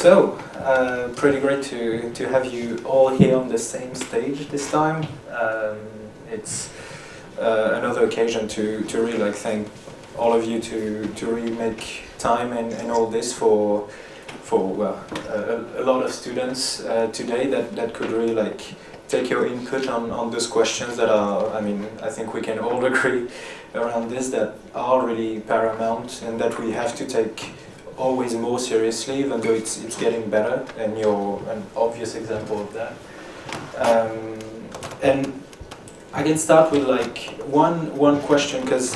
So, pretty great to have you all here on the same stage this time. It's another occasion to really thank all of you to really make time and all this for well, a lot of students today that could really take your input on those questions that are, I think we can all agree around this, that are really paramount and that we have to take always more seriously, even though it's getting better, and you're an obvious example of that. And I can start with one question, because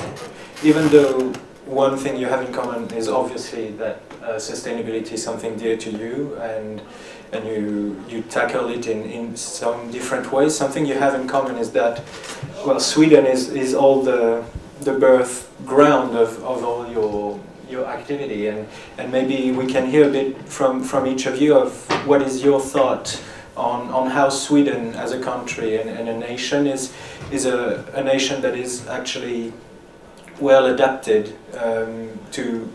even though one thing you have in common is obviously that sustainability is something dear to you, and you tackle it in some different ways, something you have in common is that, well, Sweden is all the birth ground of all your activity, and maybe we can hear a bit from each of you of what is your thought on how Sweden as a country and a nation is a nation that is actually well adapted to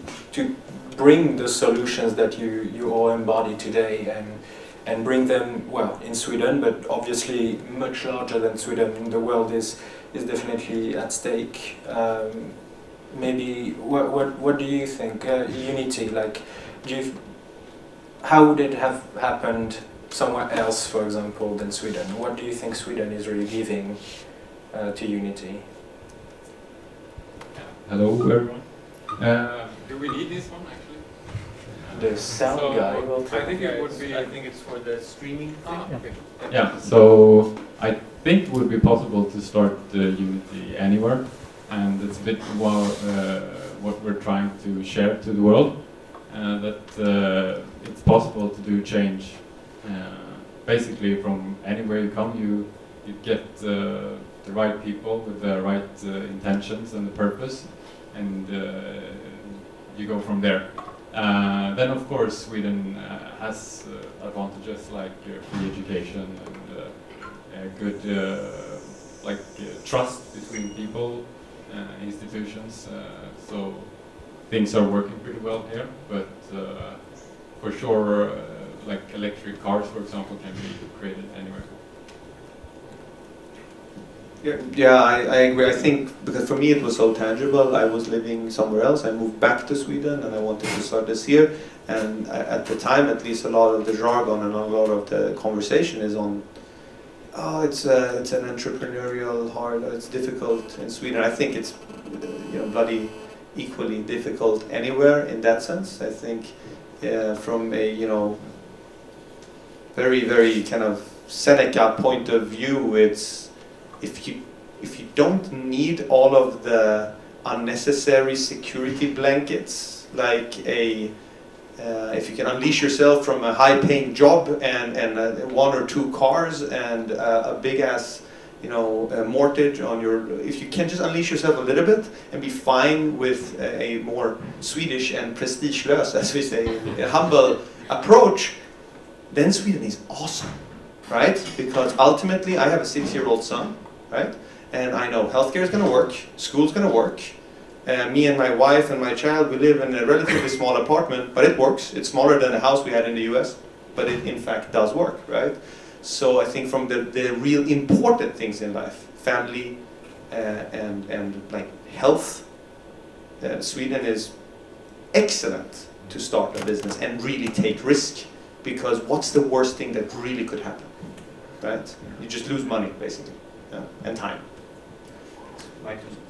bring the solutions that you all embody today, and bring them, well, in Sweden, but obviously much larger than Sweden. The world is definitely at stake. Maybe what do you think, Uniti? How would it have happened somewhere else, for example, than Sweden? What do you think Sweden is really giving to Uniti? Hello, everyone. Do we need this one actually? The sound guy will tell. I think it would be. I think it's for the streaming thing. Okay. Yeah. So I think it would be possible to start Unity anywhere. And it's a bit more what we're trying to share to the world, that it's possible to do change. Basically, from anywhere you come, you get the right people with the right intentions and the purpose, and you go from there. Then, of course, Sweden has advantages like free education and good trust between people. Institutions, so things are working pretty well here, but for sure, electric cars, for example, can be created anywhere. Yeah, I agree. I think because for me it was so tangible. I was living somewhere else. I moved back to Sweden and I wanted to start this here. And at the time, at least, a lot of the jargon and a lot of the conversation is on, oh, it's an entrepreneurial hard. It's difficult in Sweden. I think it's bloody equally difficult anywhere in that sense. I think from a very, very kind of Seneca point of view, it's if you don't need all of the unnecessary security blankets, if you can unleash yourself from a high-paying job and one or two cars and a big-ass, mortgage on your... If you can just unleash yourself a little bit and be fine with a more Swedish and prestigelös, as we say, a humble approach, then Sweden is awesome, right? Because ultimately, I have a 6-year-old son, right? And I know healthcare is going to work, school's going to work. Me and my wife and my child, we live in a relatively small apartment, but it works. It's smaller than the house we had in the US, but it in fact does work, right? So I think from the real important things in life, family and health, Sweden is excellent to start a business and really take risk, because what's the worst thing that really could happen, right? You just lose money, basically, and time. My 2 cents.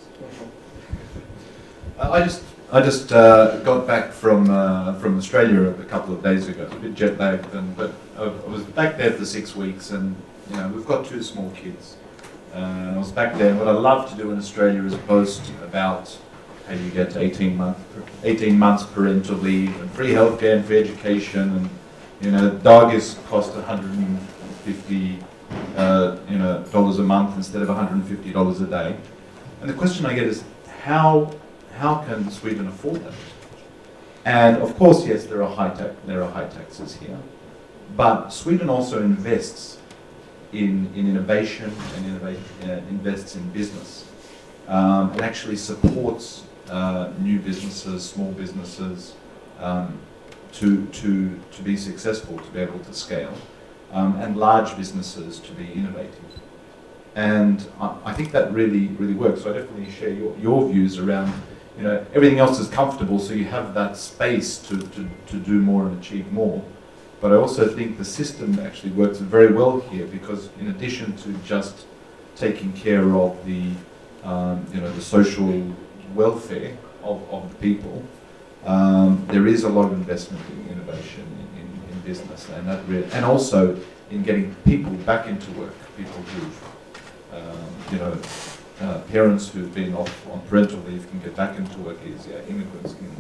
I just got back from Australia a couple of days ago. A bit jet lagged, but I was back there for 6 weeks, and we've got 2 small kids. I was back there. What I love to do in Australia is post about how you get 18 months parental leave and free healthcare and free education, and doggies cost $150 dollars a month instead of $150 a day. And the question I get is how can Sweden afford that? And of course, yes, there are high taxes here, but Sweden also invests in innovation and invests in business. It actually supports new businesses, small businesses, to be successful, to be able to scale, and large businesses to be innovative. And I think that really works. So I definitely share your views around, everything else is comfortable, so you have that space to do more and achieve more. But I also think the system actually works very well here, because in addition to just taking care of the social welfare of the people, there is a lot of investment in innovation in business, and and also in getting people back into work. People who've parents who've been off on parental leave can get back into work easier. Immigrants can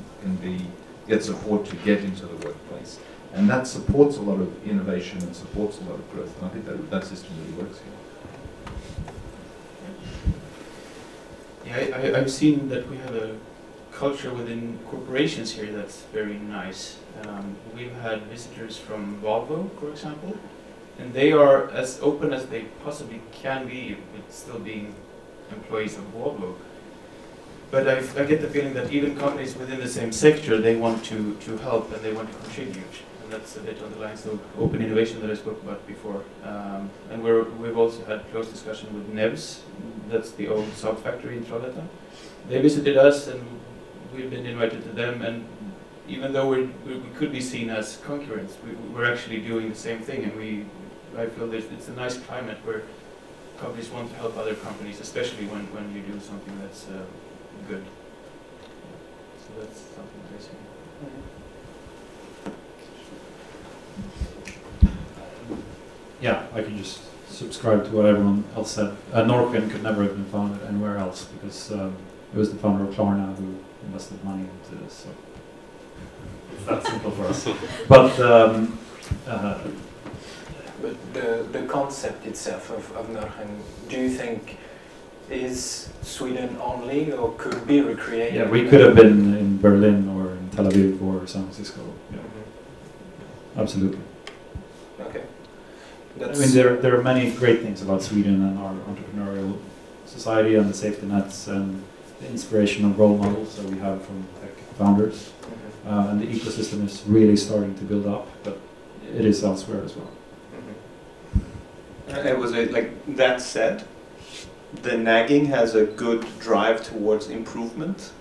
get support to get into the workplace, and that supports a lot of innovation and supports a lot of growth. And I think that system really works here. Yeah, I've seen that we have a culture within corporations here that's very nice. We've had visitors from Volvo, for example, and they are as open as they possibly can be with still being employees of Volvo. But I get the feeling that even companies within the same sector, they want to help and they want to contribute. And that's a bit on the lines of open innovation that I spoke about before. And we've also had close discussion with Nevs, that's the old Saab factory in Trollhättan. They visited us and we've been invited to them, and even though we could be seen as concurrents, we're actually doing the same thing, and I feel that it's a nice climate where companies want to help other companies, especially when you do something that's good. So that's something I see. Yeah, I can just subscribe to what everyone else said. Norrsken could never have been founded anywhere else, because it was the founder of Klarna who invested money into this. So it's that simple for us. But the concept itself of Norrsken, do you think is Sweden only, or could be recreated? yeah, we could have been in Berlin or in Tel Aviv or San Francisco. Yeah. Absolutely. Okay. I mean, there are many great things about Sweden and our entrepreneurial society and the safety nets and the inspirational role models that we have from tech founders. And the ecosystem is really starting to build up, but it is elsewhere as well. It was that said, the nagging has a good drive towards improvement,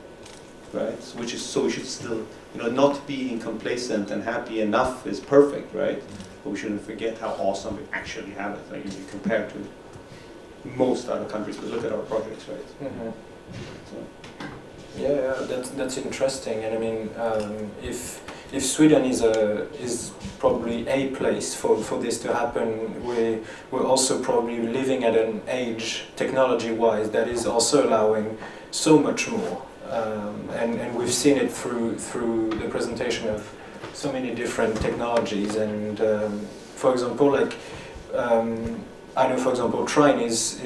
right? Which is, so we should still, not being complacent and happy enough is perfect, right? But we shouldn't forget how awesome we actually have it. Like, if you compare to most other countries, but look at our projects, right? So. Yeah, that's interesting. And I mean, if Sweden is probably a place for this to happen, we're also probably living at an age, technology-wise, that is also allowing so much more. And we've seen it through the presentation of so many different technologies. And for example, I know, for example, Trine is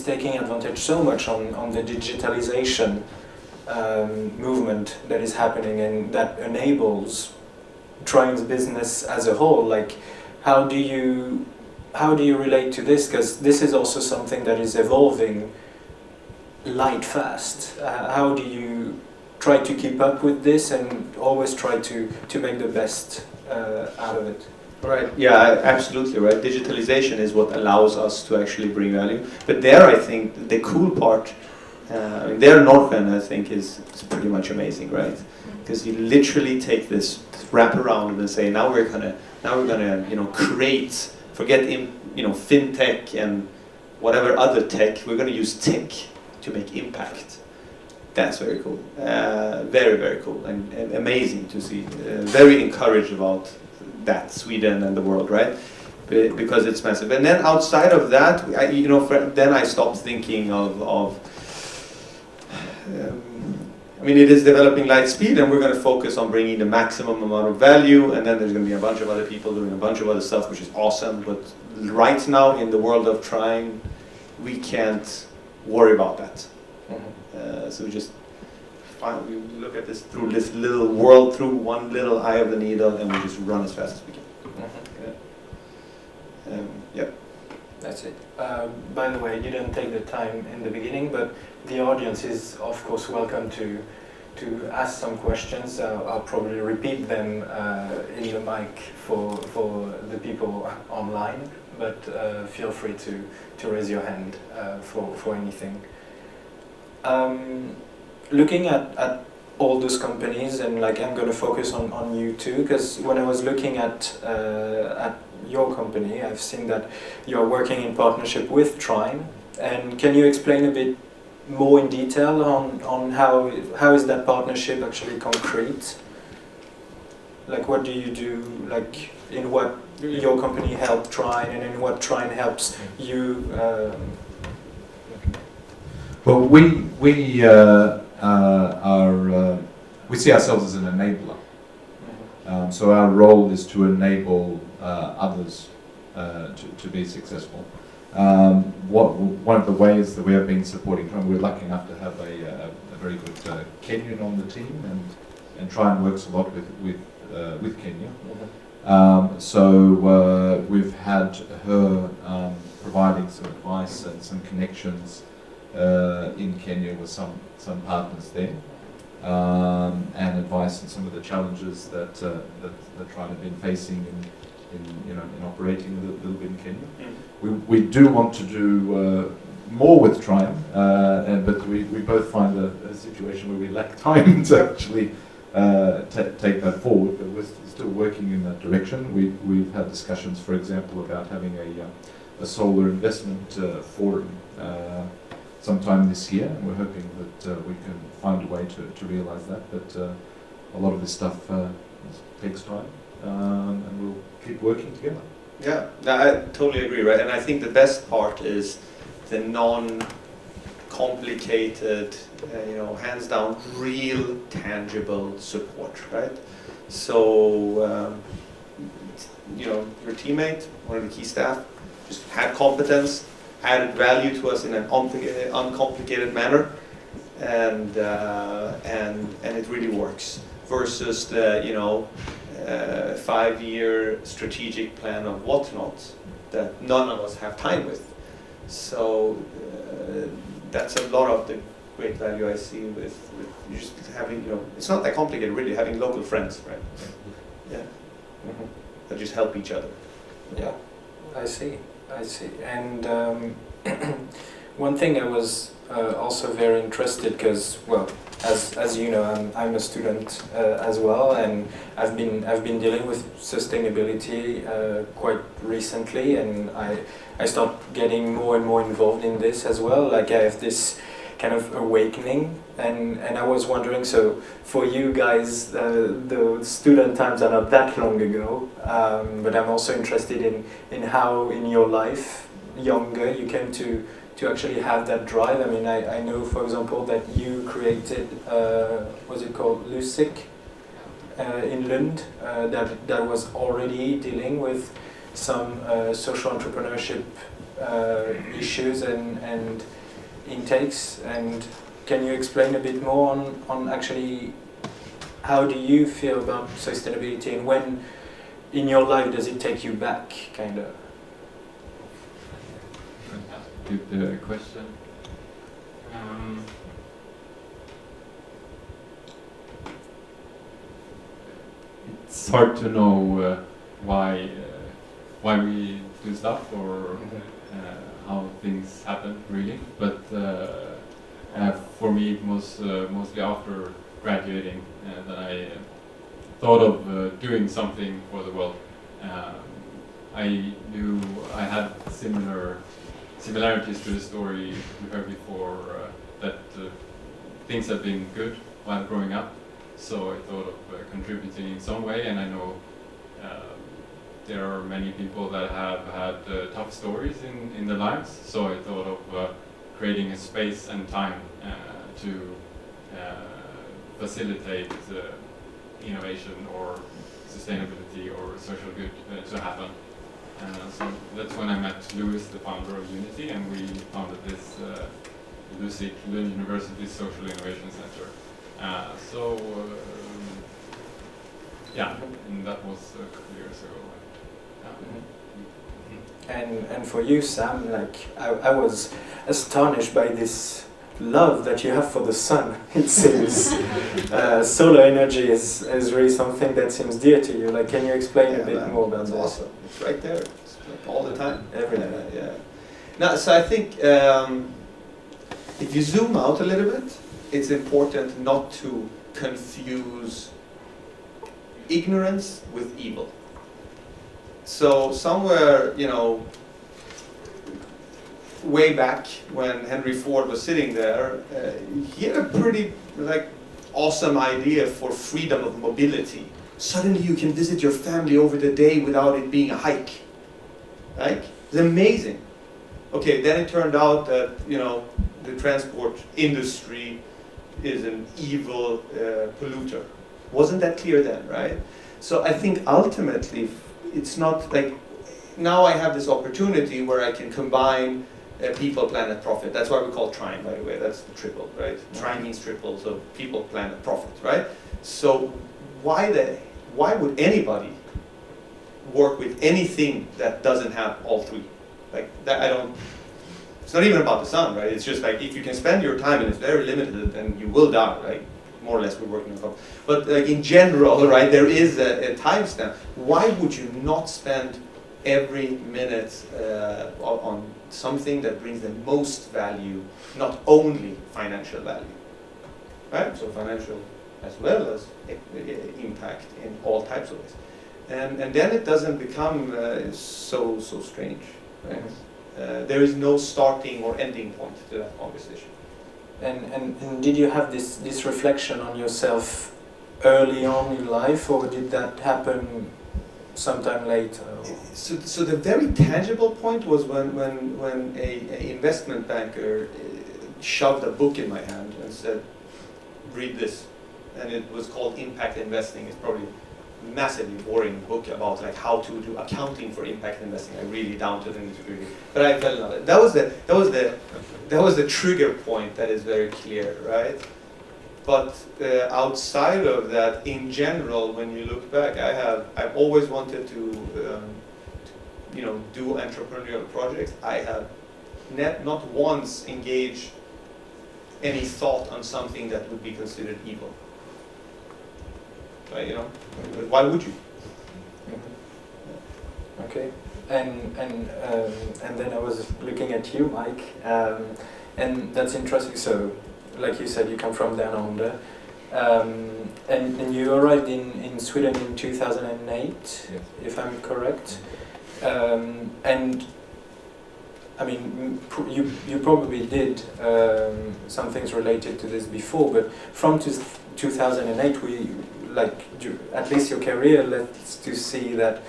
taking advantage so much on the digitalization movement that is happening, and that enables Trine's business as a whole. Like, how do you relate to this? Because this is also something that is evolving light fast. How do you try to keep up with this and always try to make the best out of it? Right, yeah, absolutely, right. Digitalization is what allows us to actually bring value. But there, I think, the cool part, there Norrsken, I think, is pretty much amazing, right? Because you literally take this wrap around and say, now we're gonna create, forget fintech and whatever other tech, we're gonna use tech to make impact. That's very cool, very, very cool, and amazing to see. Very encouraged about that, Sweden and the world, right? Because it's massive. And then outside of that, then I stopped thinking of it is developing light speed, and we're going to focus on bringing the maximum amount of value, and then there's going to be a bunch of other people doing a bunch of other stuff, which is awesome. But right now, in the world of Trine, we can't worry about that. So we just we look at this through this little world, through one little eye of the needle, and we just run as fast as we can. Yeah. That's it. By the way, you didn't take the time in the beginning, but the audience is, of course, welcome to to ask some questions. I'll probably repeat them in the mic for the people online, but feel free to raise your hand for anything. Looking at all those companies, and like I'm going to focus on you too, because when I was looking at your company, I've seen that you're working in partnership with Trine. And can you explain a bit more in detail on how is that partnership actually concrete? Like what do you do? Like in what your company helped Trine, and in what Trine helps you? Well, we see ourselves as an enabler. So our role is to enable others to be successful. One of the ways that we have been supporting Trine, we're lucky enough to have a very good Kenyan on the team, and Trine works a lot with Kenya. So we've had her providing some advice and some connections in Kenya with some partners there, and advice on some of the challenges that Trine have been facing in operating a little bit in Kenya. We do want to do more with Trine, but we both find a situation where we lack time to actually take that forward. But we're still working in that direction. We've had discussions, for example, about having a solar investment forum sometime this year, and we're hoping that we can find a way to realise that. But a lot of this stuff takes time, and we'll keep working together. Yeah, no, I totally agree, right? And I think the best part is the non-complicated, hands down, real, tangible support, right? So, your teammate, one of the key staff, just had competence, added value to us in an uncomplicated manner, and it really works. Versus the 5-year strategic plan of whatnot that none of us have time with. So that's a lot of the great value I see with just having, it's not that complicated really, having local friends, right? Yeah. Mm-hmm. That just help each other. Yeah, I see. And one thing I was also very interested, because, well, as you know, I'm a student as well, and I've been dealing with sustainability quite recently, and I start getting more and more involved in this as well. Like I have this kind of awakening, and I was wondering, so for you guys, the student times are not that long ago, but I'm also interested in how in your life, younger, you came to actually have that drive. I mean, I know, for example, that you created, what's it called, Lusik in Lund, that was already dealing with some social entrepreneurship issues and intakes. And can you explain a bit more on actually how do you feel about sustainability, and when in your life does it take you back, kind of? Good question. It's hard to know why we do stuff, or how things happen really. But for me, it was mostly after graduating that I thought of doing something for the world. I knew I had similarities to the story we heard before, that things have been good while growing up, so I thought of contributing in some way. And I know there are many people that have had tough stories in their lives, so I thought of creating a space and time to facilitate innovation or sustainability or social good to happen. So that's when I met Louis, the founder of Uniti, and we founded this Lusik, Lund University Social Innovation Center. And that was a couple years ago. And for you, Sam, like I was astonished by this love that you have for the sun, it seems. Solar energy is really something that seems dear to you. Like, can you explain a bit more about that's this? awesome. It's right there. It's like all the time. Every day. Yeah. Now, so I think if you zoom out a little bit, it's important not to confuse ignorance with evil. So somewhere, way back when Henry Ford was sitting there, he had a pretty awesome idea for freedom of mobility. Suddenly you can visit your family over the day without it being a hike. Right? It's amazing. Okay, then it turned out that the transport industry is an evil polluter. Wasn't that clear then, right? So I think ultimately it's not like now I have this opportunity where I can combine people, planet, profit. That's why we call Trine, by the way. That's the triple, right? Trine means triple, so people, planet, profit, right? So why would anybody work with anything that doesn't have all three? Like that, it's not even about the sun, right? It's just like if you can spend your time and it's very limited, then you will die, right? More or less, we're working on top. But like in general, right, there is a timestamp. Why would you not spend every minute on something that brings the most value, not only financial value, right? So financial as well as impact in all types of ways. And then it doesn't become so strange, right? There is no starting or ending point to that conversation. And did you have this reflection on yourself early on in life, or did that happen sometime later? So the very tangible point was when a investment banker shoved a book in my hand and said, read this. And it was called Impact Investing. It's probably a massively boring book about like how to do accounting for impact investing. I really down to the nitty-gritty. But I fell in love. That was the trigger point that is very clear, right? But outside of that, in general, when you look back, I've always wanted to do entrepreneurial projects. I have not once engaged any thought on something that would be considered evil. Right, why would you? Okay, and then I was looking at you, Mike, and that's interesting. So, like you said, you come from down under, and you arrived in Sweden in 2008, Yes. if I'm correct. And I mean, you probably did some things related to this before, but from 2008, at least your career lets to see that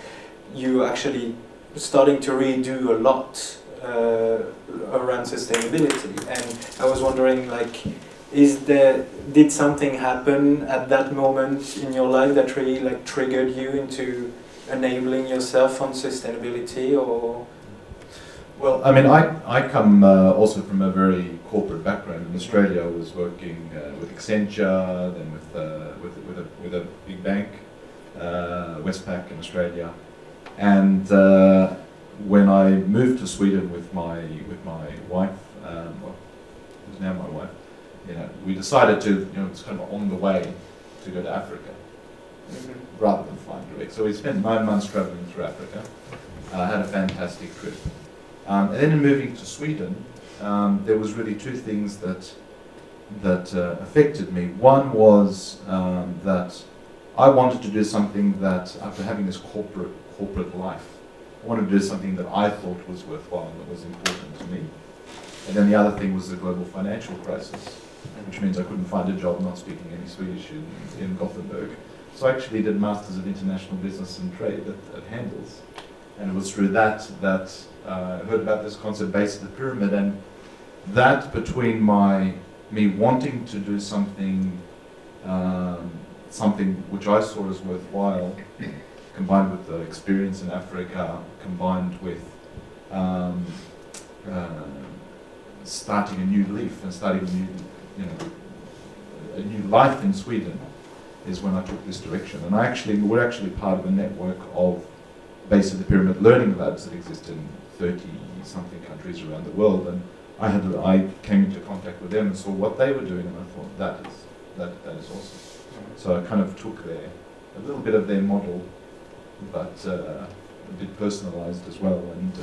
you actually starting to really do a lot around sustainability. And I was wondering, did something happen at that moment in your life that really triggered you into enabling yourself on sustainability, or? Well, I mean, I come also from a very corporate background. In Australia, I was working with Accenture, then with a big bank, Westpac in Australia, and when I moved to Sweden with my wife, who's now my wife, we decided to, it's kind of on the way to go to Africa, rather than flying direct. So we spent 9 months traveling through Africa. Had a fantastic trip. And then in moving to Sweden, there was really two things that affected me. One was that I wanted to do something that, after having this corporate life, I wanted to do something that I thought was worthwhile, that was important to me. And then the other thing was the global financial crisis, which means I couldn't find a job not speaking any Swedish in Gothenburg. So I actually did Masters of International Business and Trade at Handels. And it was through that I heard about this concept, base of the pyramid, and that between me wanting to do something which I saw as worthwhile, combined with the experience in Africa, combined with starting a new leaf and starting a new life in Sweden, is when I took this direction. And we're actually part of a network of base of the pyramid learning labs that exist in 30-something countries around the world, and I came into contact with them and saw what they were doing, and I thought that is awesome. So I kind of took a little bit of their model, but a bit personalized as well, and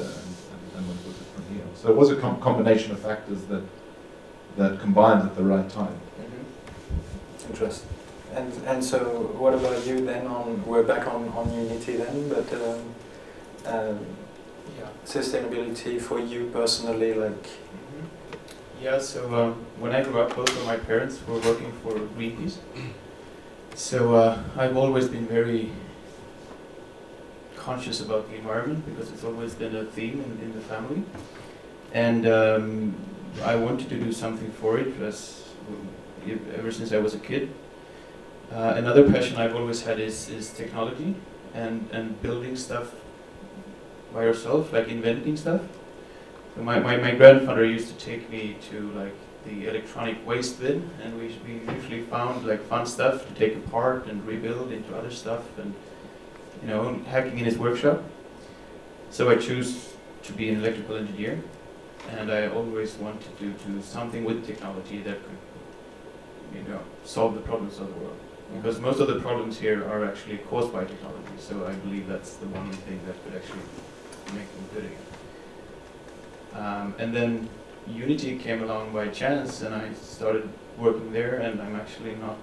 went with it from here. So it was a combination of factors that combined at the right time. Interesting. And so what about you then? We're back on Uniti then, but sustainability for you personally, like. Yeah, so when I grew up, both of my parents were working for Greenpeace. So I've always been very conscious about the environment because it's always been a theme in the family. And I wanted to do something for it ever since I was a kid. Another passion I've always had is technology and building stuff by yourself, like inventing stuff. So my grandfather used to take me to like the electronic waste bin, and we usually found like fun stuff to take apart and rebuild into other stuff, and hacking in his workshop. So I chose to be an electrical engineer, and I always wanted to do something with technology that could solve the problems of the world. Because most of the problems here are actually caused by technology, so I believe that's the one thing that could actually make them good again. And then Uniti came along by chance, and I started working there, and I'm actually not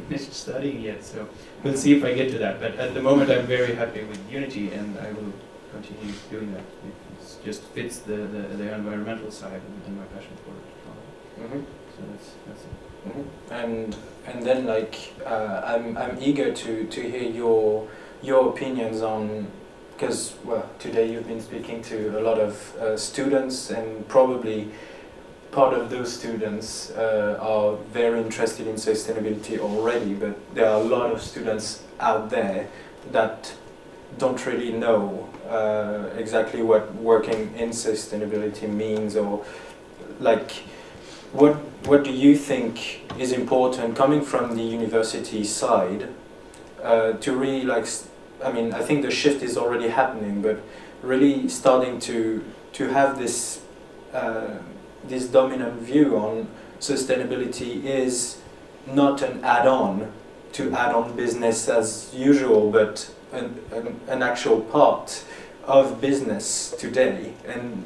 finished studying yet, so we'll see if I get to that. But at the moment I'm very happy with Uniti, and I will continue doing that. It just fits the environmental side and my passion for technology. So that's it. And then like I'm eager to hear your opinions on, because today you've been speaking to a lot of students, and probably part of those students are very interested in sustainability already, but there are a lot of students out there that don't really know exactly what working in sustainability means, or like what do you think is important coming from the university side to really like, I think the shift is already happening, but really starting to have this this dominant view on sustainability is not an add-on to add-on business as usual, but an actual part of business today. And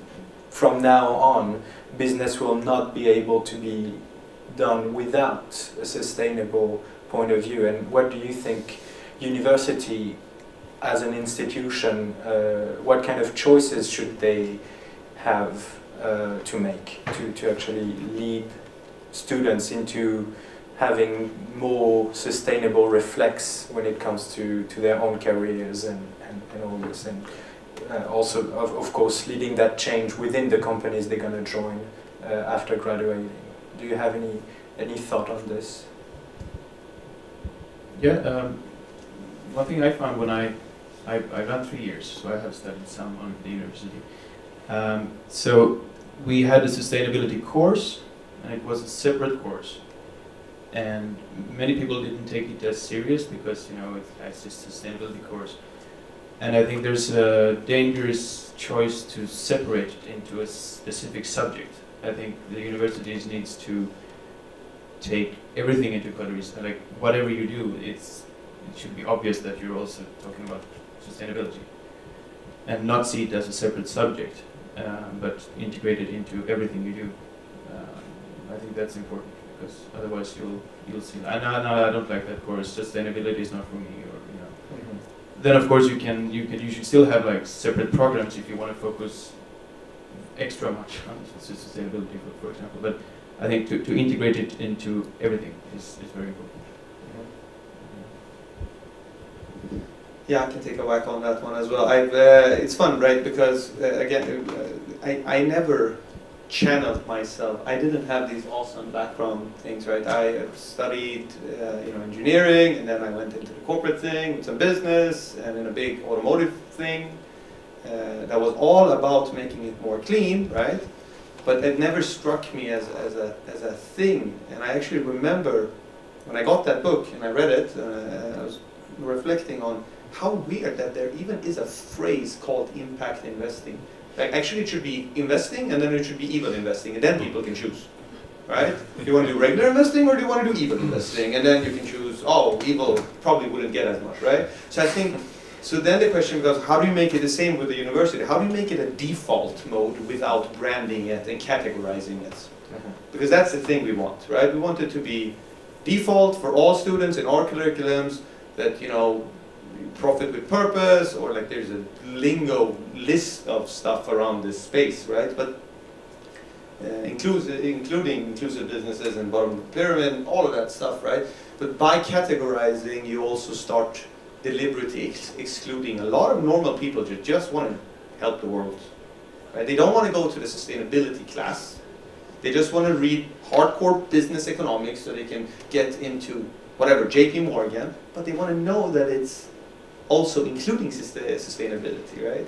from now on, business will not be able to be done without a sustainable point of view. And what do you think university as an institution, what kind of choices should they have to make to actually lead students into having more sustainable reflex when it comes to their own careers and all this, and also of course leading that change within the companies they're going to join after graduating. Do you have any thought on this? Yeah, one thing I found when I've done 3 years, so I have studied some on the university. So we had a sustainability course, and it was a separate course. And many people didn't take it as serious because, it's just a sustainability course. And I think there's a dangerous choice to separate it into a specific subject. I think the universities needs to take everything into consideration. Like whatever you do, it should be obvious that you're also talking about sustainability, and not see it as a separate subject, but integrate it into everything you do. I think that's important, because otherwise you'll see. No, I don't like that course. Sustainability is not for me, or Then of course you should still have like separate programs if you want to focus extra much on sustainability, for example. But I think to integrate it into everything is very important. Yeah, I can take a whack on that one as well. It's fun, right? Because again, I never channeled myself. I didn't have these awesome background things, right? I studied, engineering, and then I went into the corporate thing, some business, and in a big automotive thing. That was all about making it more clean, right? But it never struck me as a thing. And I actually remember when I got that book and I read it, I was reflecting on how weird that there even is a phrase called impact investing. Like, actually, it should be investing, and then it should be evil investing, and then people can choose, right? Do you want to do regular investing, or do you want to do evil investing? And then you can choose, oh, evil probably wouldn't get as much, right? So I think, so then the question becomes, how do you make it the same with the university? How do you make it a default mode without branding it and categorizing it? Because that's the thing we want, right? We want it to be default for all students in all curriculums, that, you know, profit with purpose, or like there's a lingo list of stuff around this space, right? But including inclusive businesses and bottom of the pyramid, all of that stuff, right? But by categorizing, you also start deliberately excluding a lot of normal people who just want to help the world, right? They don't want to go to the sustainability class. They just want to read hardcore business economics so they can get into whatever, JP Morgan, but they want to know that it's also including sustainability, right?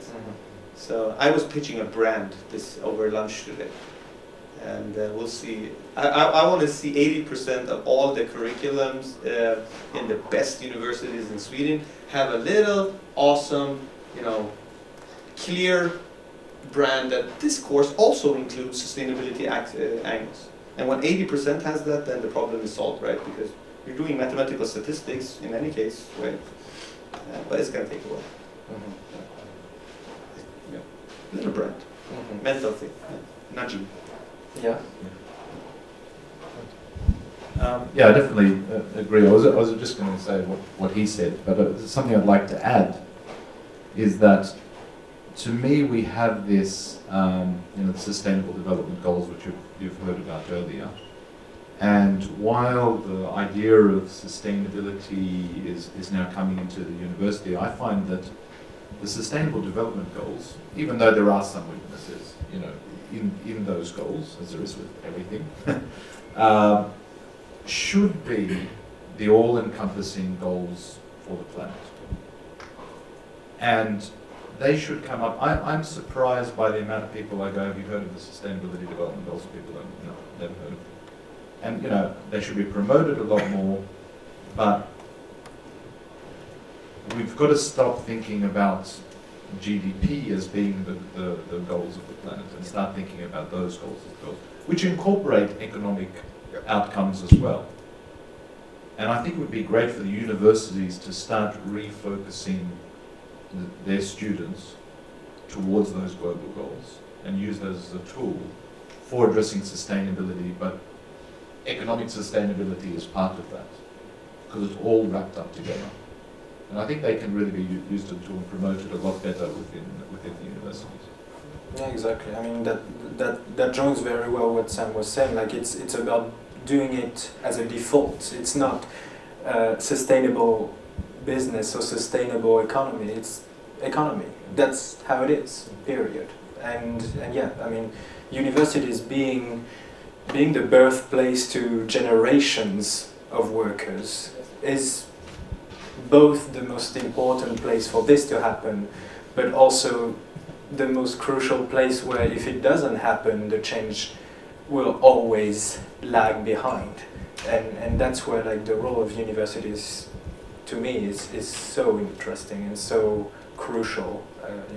So I was pitching a brand over lunch today, and we'll see. I want to see 80% of all the curriculums in the best universities in Sweden have a little awesome, you know, clear brand that this course also includes sustainability angles. And when 80% has that, then the problem is solved, right? Because you're doing mathematical statistics in any case, right? But it's going to take a while. Yeah. Little brand. Mental thing. Nudging. Yeah. Yeah, I definitely agree. I was just going to say what he said, but something I'd like to add is that, to me, we have this, you know, the Sustainable Development Goals, which you've heard about earlier. And while the idea of sustainability is now coming into the university, I find that the Sustainable Development Goals, even though there are some weaknesses, you know, in those goals, as there is with everything, should be the all-encompassing goals for the planet. And they should come up. I'm surprised by the amount of people I go, have you heard of the Sustainability Development Goals? People don't, no, never heard of them. And, you know, they should be promoted a lot more, but we've got to stop thinking about GDP as being the goals of the planet and start thinking about those goals as goals, which incorporate economic outcomes as well. And I think it would be great for the universities to start refocusing their students towards those global goals and use those as a tool for addressing sustainability, but economic sustainability is part of that, because it's all wrapped up together. And I think they can really be used as a tool and promoted a lot better within the universities. Yeah, exactly. I mean, that joins very well what Sam was saying. Like, it's about doing it as a default. It's not sustainable business or sustainable economy. It's economy. That's how it is, period. And yeah, I mean, universities being the birthplace to generations of workers is both the most important place for this to happen, but also the most crucial place where, if it doesn't happen, the change will always lag behind. And that's where, like, the role of universities, to me, is so interesting and so crucial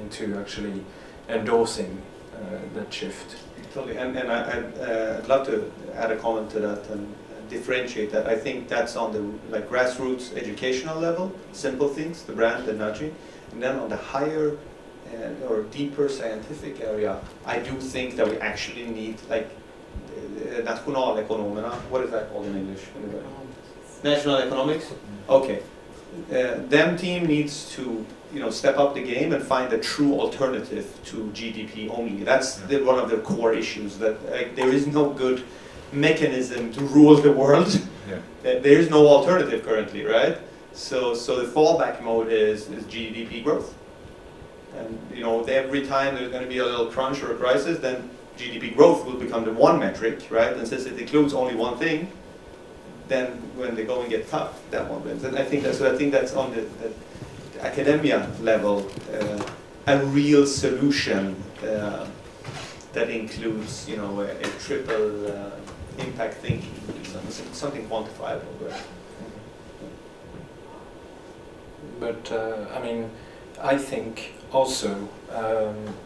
into actually endorsing that shift. Totally, and I'd love to add a comment to that and differentiate that. I think that's on the grassroots educational level, simple things, the brand, the nudging, and then on the higher or deeper scientific area, I do think that we actually need nationalekonomerna. What is that called in English? National economics. Okay, them team needs to step up the game and find a true alternative to GDP only. That's one of the core issues, that there is no good mechanism to rule the world. Yeah. There is no alternative currently, right? So the fallback mode is GDP growth. And every time there's going to be a little crunch or a crisis, then GDP growth will become the one metric, right? And since it includes only one thing, then when the going gets tough, that one wins. And I think that's on the academia level, a real solution that includes, a triple impact thinking, something quantifiable. Right? But I mean, I think also,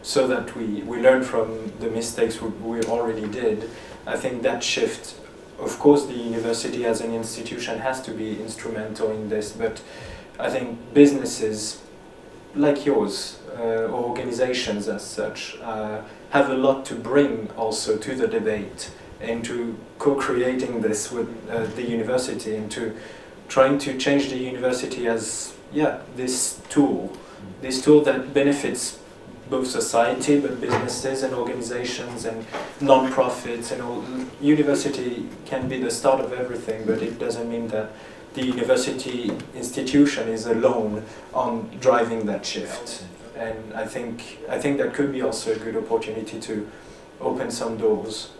so that we learn from the mistakes we already did. I think that shift, of course the university as an institution has to be instrumental in this, but I think businesses like yours, or organizations as such, have a lot to bring also to the debate, into co-creating this with the university, into trying to change the university as this tool that benefits both society but businesses and organizations and non-profits and all. University can be the start of everything, but it doesn't mean that the university institution is alone on driving that shift. And I think that could be also a good opportunity to open some doors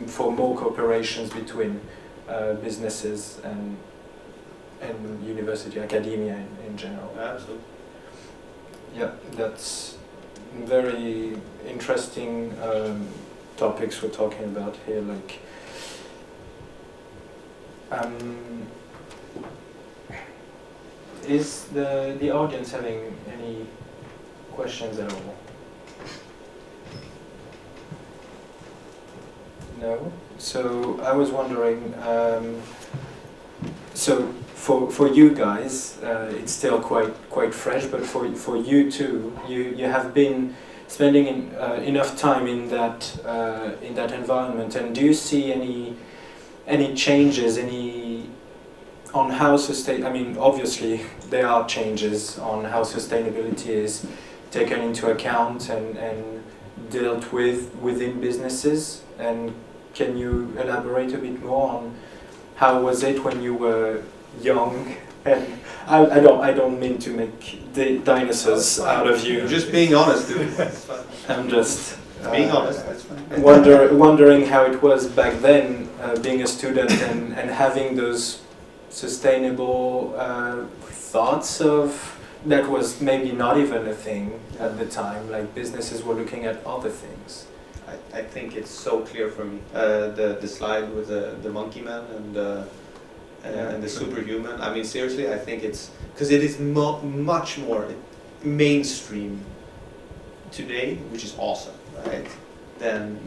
for more cooperations between businesses and university, academia in general. Absolutely. Yeah, that's very interesting topics we're talking about here. Like, is the audience having any questions at all? No. So I was wondering. So for you guys, it's still quite fresh, but for you too, you have been spending enough time in that environment, and do you see any changes, on how I mean, obviously there are changes on how sustainability is taken into account and dealt with within businesses, and can you elaborate a bit more on how was it when you were young? And I don't mean to make the dinosaurs out of you. Just being honest, dude. I'm just being honest. That's fine. wondering how it was back then, being a student and having those sustainable thoughts of that was maybe not even a thing at the time. Like businesses were looking at other things. I think it's so clear for me. The slide with the monkey man and the superhuman. I mean, seriously, I think it's because it is much more mainstream today, which is awesome, right? Than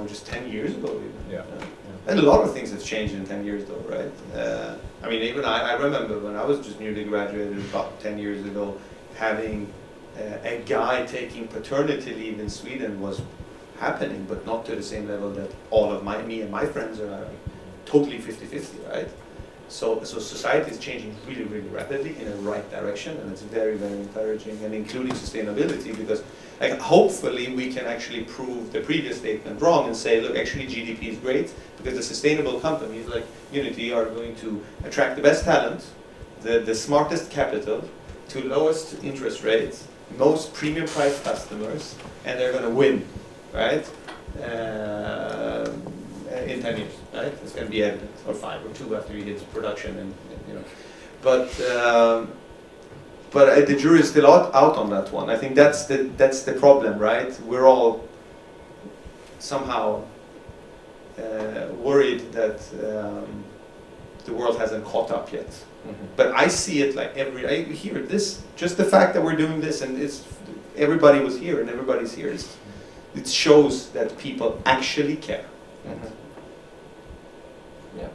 just 10 years ago even. Yeah. And a lot of things have changed in 10 years though, right? I mean, even I remember when I was just newly graduated about 10 years ago, having a guy taking paternity leave in Sweden was happening, but not to the same level that all of me and my friends are having. Totally 50-50, right? So society is changing really, really rapidly in the right direction, and it's very, very encouraging, and including sustainability, because hopefully we can actually prove the previous statement wrong and say, look, actually GDP is great, because the sustainable companies like Uniti are going to attract the best talent, the smartest capital, to lowest interest rates, most premium price customers, and they're going to win, right? In 10 years, right? It's going to be evident, or 5 or 2 after you hit production, and But the jury is still out on that one. I think that's the problem, right? We're all somehow worried that the world hasn't caught up yet. Mm-hmm. But I see it like I hear this, just the fact that we're doing this, and everybody was here and everybody's here. It shows that people actually care. Mm-hmm. Yeah.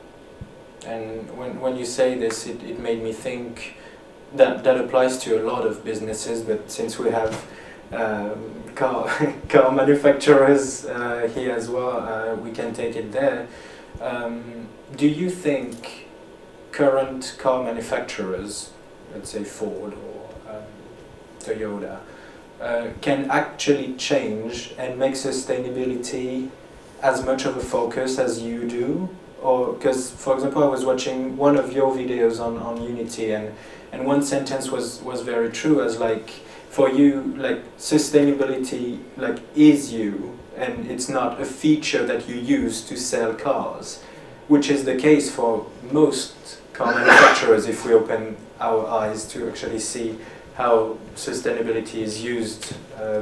And when you say this, it made me think that applies to a lot of businesses, but since we have car manufacturers here as well, we can take it there. Do you think current car manufacturers, let's say Ford or Toyota, can actually change and make sustainability as much of a focus as you do? Or because, for example, I was watching one of your videos on Uniti, and one sentence was very true, as like, for you, like sustainability like is you, and it's not a feature that you use to sell cars, which is the case for most car manufacturers if we open our eyes to actually see how sustainability is used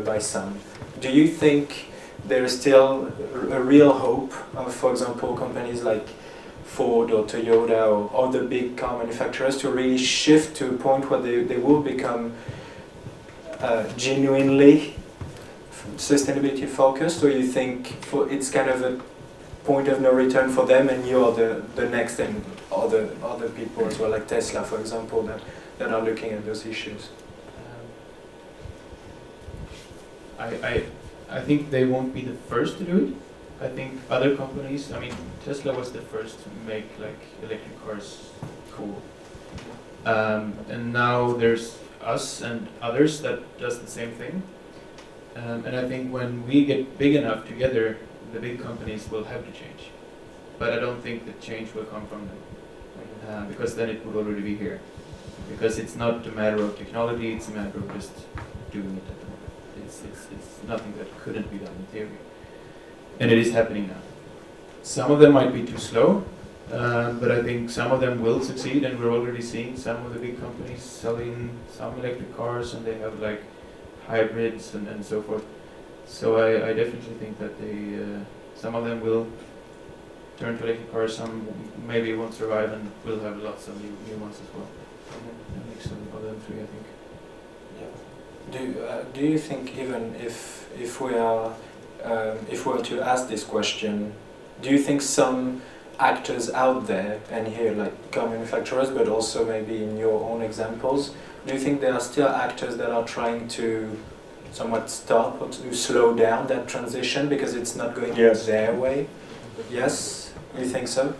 by some. Do you think there is still a real hope of, for example, companies like Ford or Toyota or other big car manufacturers to really shift to a point where they will become genuinely sustainability focused, or you think it's kind of a point of no return for them, and you're the next and other people as well, like Tesla, for example, that are looking at those issues? I think they won't be the first to do it. I think other companies, I mean, Tesla was the first to make like electric cars cool. And now there's us and others that does the same thing. And I think when we get big enough together, the big companies will have to change. But I don't think the change will come from them, because then it would already be here. Because it's not a matter of technology, it's a matter of just doing it at the moment. It's nothing that couldn't be done in theory. And it is happening now. Some of them might be too slow, but I think some of them will succeed, and we're already seeing some of the big companies selling some electric cars, and they have like hybrids and so forth. So I definitely think that some of them will turn to electric cars, some maybe won't survive, and we'll have lots of new ones as well. A mix of them three, I think. Do you think, even if we were to ask this question, do you think some actors out there, and here like car manufacturers, but also maybe in your own examples, do you think there are still actors that are trying to somewhat stop or to slow down that transition because it's not going their way? Yes, you think so?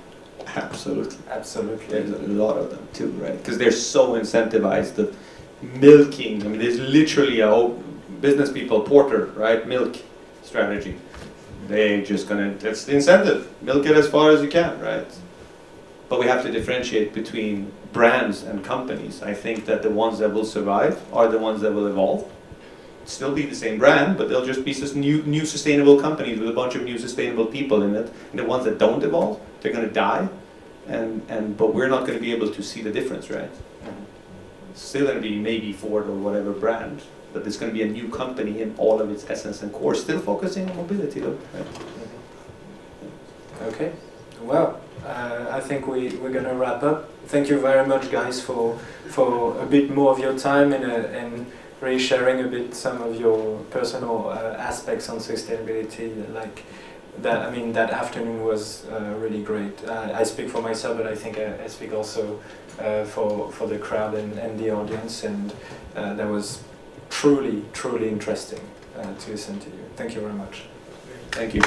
Absolutely. Absolutely. There's a lot of them too, right? Because they're so incentivized. The milking, I mean, there's literally a whole business people, Porter, right? Milk strategy. They're just gonna, that's the incentive. Milk it as far as you can, right? But we have to differentiate between brands and companies. I think that the ones that will survive are the ones that will evolve. Still be the same brand, but they'll just be just new sustainable companies with a bunch of new sustainable people in it. And the ones that don't evolve, they're gonna die. But we're not gonna be able to see the difference, right? It's still gonna be maybe Ford or whatever brand, but there's going to be a new company in all of its essence and core, still focusing on mobility though, right? Okay, well, I think we're going to wrap up. Thank you very much, guys, for a bit more of your time and really sharing a bit some of your personal aspects on sustainability. Like that, I mean, that afternoon was really great. I speak for myself, but I think I speak also for the crowd and the audience, and that was truly interesting to listen to you. Thank you very much. Thank you.